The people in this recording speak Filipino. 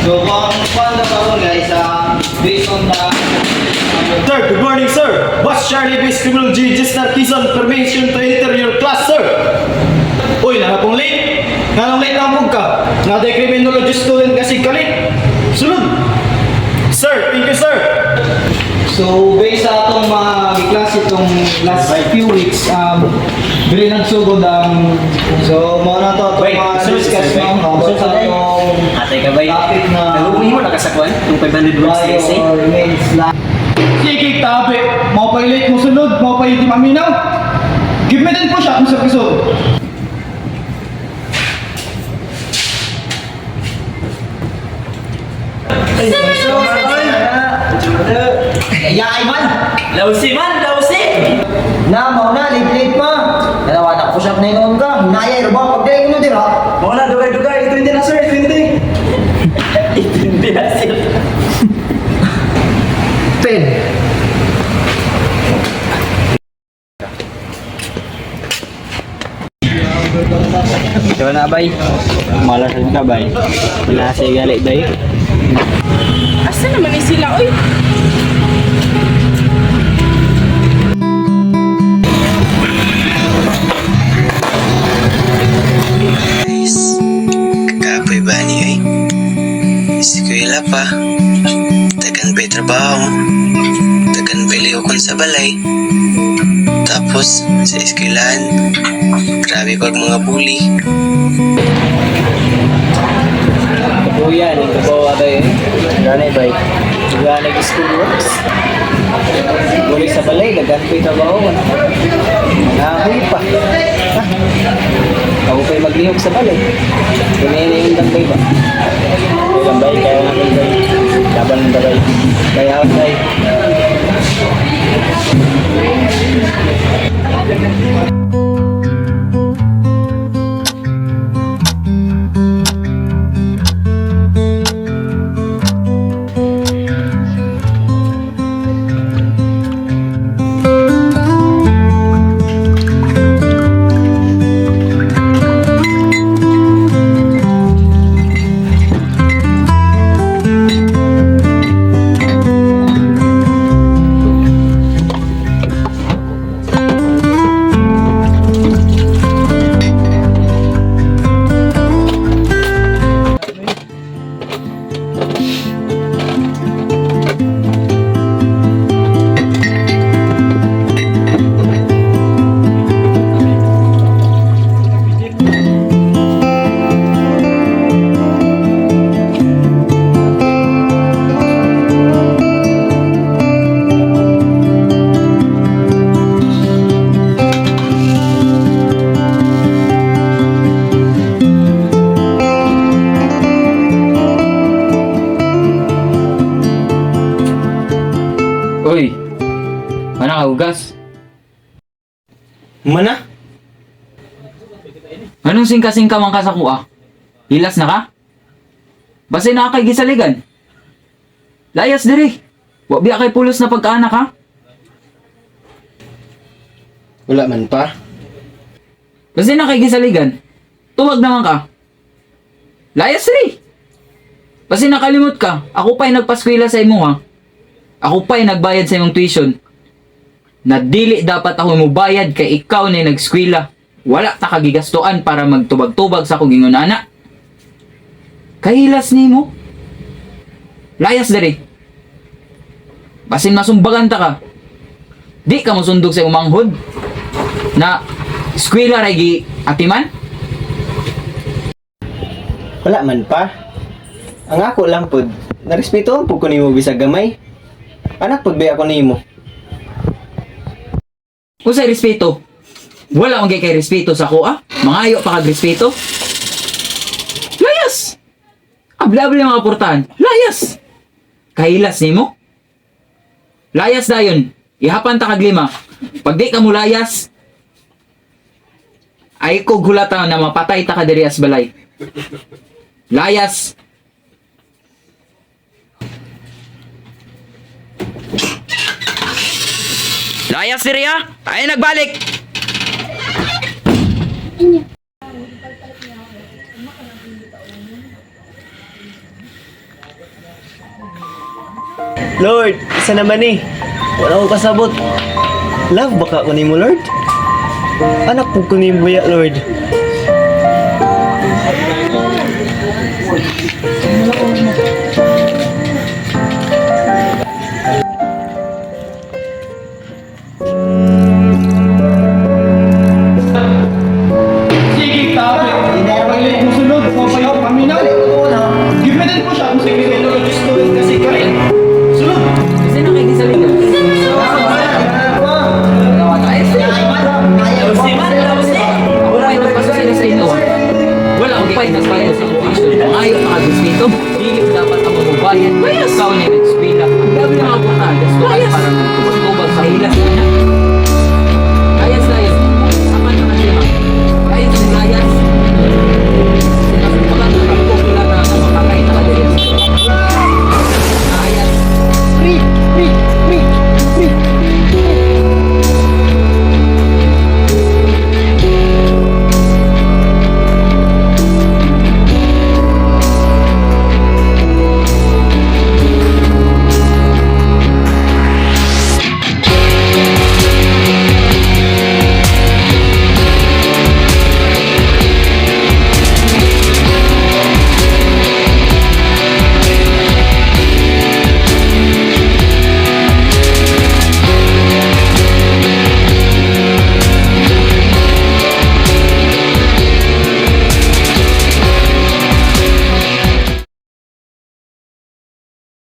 So, kung na karon guys, based on the... Sir, good morning, sir. What's Charlie-based criminology register Quezon permission to enter your class, sir? Uy, nakapong late. Nanong late na mong ka. Nga criminology student kasi ka late. Sunod. Sir, thank you, sir. So, based sa atong mga klase itong last few weeks, dili nagsugod ang... So, mga na to, itong mga discuss mo, about sa itong Atay ka ba'y? topic na... Nagubuhin mo nakasakwan? Itong 500 words na essay? Bio remains last. Sige, tabi. Mau pa late mo sunod. Mau pa hindi maminaw. Give me din po siya kung sa piso. Yay man! Lausi man! Lausi! Na, mau na, late pa. Dalawa na, push up na yun ka. Hinayay, ruba, pagdaya ko na dira. Mga na, dugay-dugay! Ito hindi na sir! Ito hindi! Ito hindi na sir! 10. Ito na bay? Malasan ka bay? Wala siya galit bay? Asa naman ni sila, oy? Guys, kakapoy ba ni ay? Eskwela pa. Tagan pa'y trabaho. Tagan pa'y lihokon sa balay. Tapos, sa eskwelahan, grabe pag mga bully. Kuya, hindi ko ba wala eh? Gano'y bay? Gano'y school works? Buli sa balay, nagano'y trabaho. Nahoy pa. Ako pa'y maglihok sa balay. Kunini yung dambay ba? Yung dambay, kaya namin bay. Laban ng dambay. Kaya ako bay. Uy, mana ka ugas? Mana? Anong singka-singka man ka sa kuha? Hilas na ka? Basta na kay gisaligan. Layas diri. Wa biya kay pulos na pagkaanak ha? Wala man pa. Basta na kay gisaligan. Tuwag naman ka. Layas diri. Basta nakalimot ka. Ako pa'y nagpaskwela sa imo ha. Ako pa'y nagbayad sa imong tuition. Na dili dapat ako mo bayad kay ikaw na nagskwela. Wala ta kagigastuan para magtubag-tubag sa akong ingon ana. Kahilas nimo. Layas diri. Basin masumbagan ta ka. Di ka mosundog sa imong manghod na eskwela ray gi atiman. Wala man pa. Ang ako lang pod, narespeto po ko nimo bisag gamay. Anak pagbi ako nimo. Kung sa respeto, wala akong kay respeto sa kuha. Mangayo pa kag respeto. Layas! Abla-abla yung mga portahan. Layas! Kahilas nimo. Layas dayon. Ihapan ta kag lima. Pag di ka mo layas, ay ko gulata na mapatay ta ka diri as balay. Layas! Layas diri ha! Ay nagbalik! Lord, isa naman eh. Wala ko kasabot. Love baka kunin mo, Lord? Anak po kunin mo ya, Lord. Sige, tabi. Pag-late mo sunod, mapayaw kami na. Gipitin mo siya kung sige criminologist to kasi kami. Sunod. Kasi nakikisaligan. Ako rin nagpasok sila sa inyo. Wala akong pay nagbayad sa tuition. Kung ayaw makagis dito, hindi dapat ang mabubayan. Ikaw na yung nag-spila. Ang gabi na ako na. Gasto ka para magtubag-tubag sa ilan.